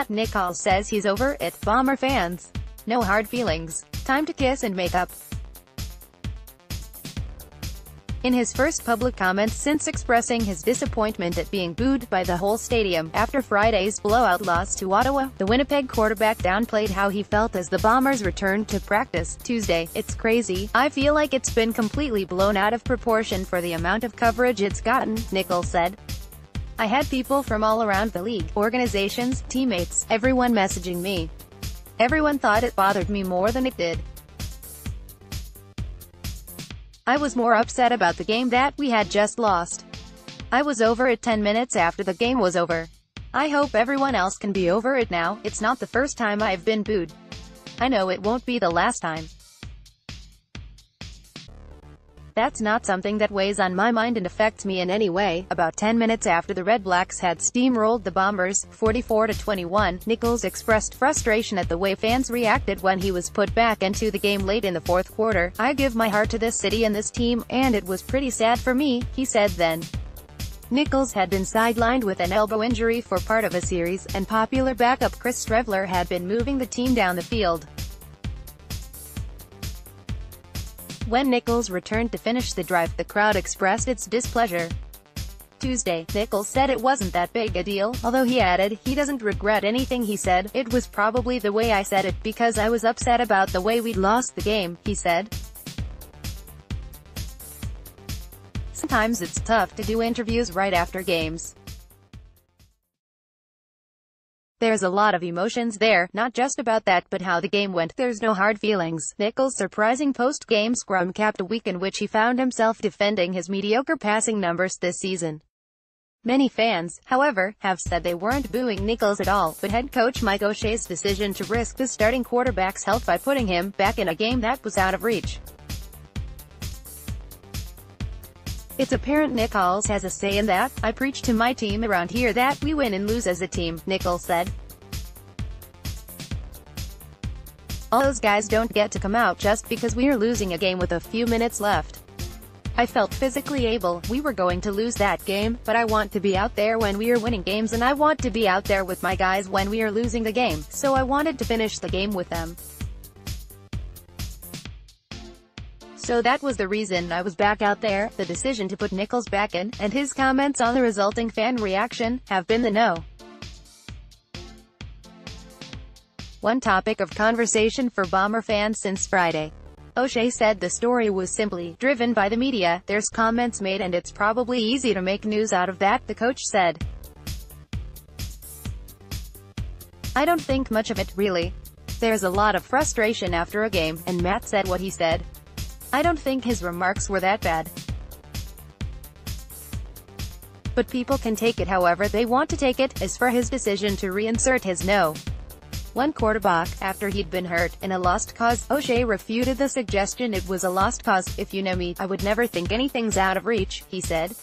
Nichols says he's over it. Bomber fans. No hard feelings. Time to kiss and make up. In his first public comments since expressing his disappointment at being booed by the whole stadium after Friday's blowout loss to Ottawa, the Winnipeg quarterback downplayed how he felt as the Bombers returned to practice Tuesday. "It's crazy. I feel like it's been completely blown out of proportion for the amount of coverage it's gotten," Nichols said. "I had people from all around the league, organizations, teammates, everyone messaging me. Everyone thought it bothered me more than it did. I was more upset about the game that we had just lost. I was over it 10 minutes after the game was over. I hope everyone else can be over it now. It's not the first time I've been booed. I know it won't be the last time. That's not something that weighs on my mind and affects me in any way." About 10 minutes after the Red Blacks had steamrolled the Bombers, 44-21, Nichols expressed frustration at the way fans reacted when he was put back into the game late in the fourth quarter. "I give my heart to this city and this team, and it was pretty sad for me," he said then. Nichols had been sidelined with an elbow injury for part of a series, and popular backup Chris Strevler had been moving the team down the field. When Nichols returned to finish the drive, the crowd expressed its displeasure. Tuesday, Nichols said it wasn't that big a deal, although he added, he doesn't regret anything he said. "It was probably the way I said it, because I was upset about the way we'd lost the game," he said. "Sometimes it's tough to do interviews right after games. There's a lot of emotions there, not just about that but how the game went. There's no hard feelings." Nichols' surprising post-game scrum capped a week in which he found himself defending his mediocre passing numbers this season. Many fans, however, have said they weren't booing Nichols at all, but head coach Mike O'Shea's decision to risk the starting quarterback's health by putting him back in a game that was out of reach. "It's apparent Nichols has a say in that. I preach to my team around here that we win and lose as a team," Nichols said. "All those guys don't get to come out just because we're losing a game with a few minutes left. I felt physically able. We were going to lose that game, but I want to be out there when we are winning games, and I want to be out there with my guys when we are losing the game, so I wanted to finish the game with them. So that was the reason I was back out there." The decision to put Nichols back in, and his comments on the resulting fan reaction, have been the no. One topic of conversation for Bomber fans since Friday. O'Shea said the story was simply driven by the media. "There's comments made and it's probably easy to make news out of that," the coach said. "I don't think much of it, really. There's a lot of frustration after a game, and Matt said what he said. I don't think his remarks were that bad. But people can take it however they want to take it." As for his decision to reinsert his no. One quarterback, after he'd been hurt in a lost cause, O'Shea refuted the suggestion it was a lost cause. "If you know me, I would never think anything's out of reach," he said.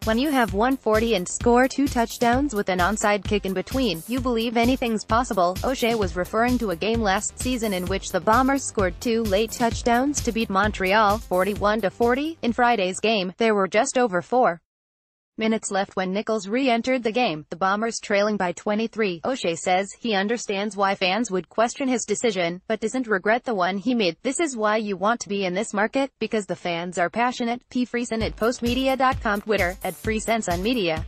"When you have 140 and score 2 touchdowns with an onside kick in between, you believe anything's possible." O'Shea was referring to a game last season in which the Bombers scored 2 late touchdowns to beat Montreal, 41-40. In Friday's game, there were just over 4 minutes left when Nichols re-entered the game, the Bombers trailing by 23. O'Shea says he understands why fans would question his decision, but doesn't regret the one he made. "This is why you want to be in this market, because the fans are passionate." P. Friesen at postmedia.com, Twitter, @FreesenseOnMedia.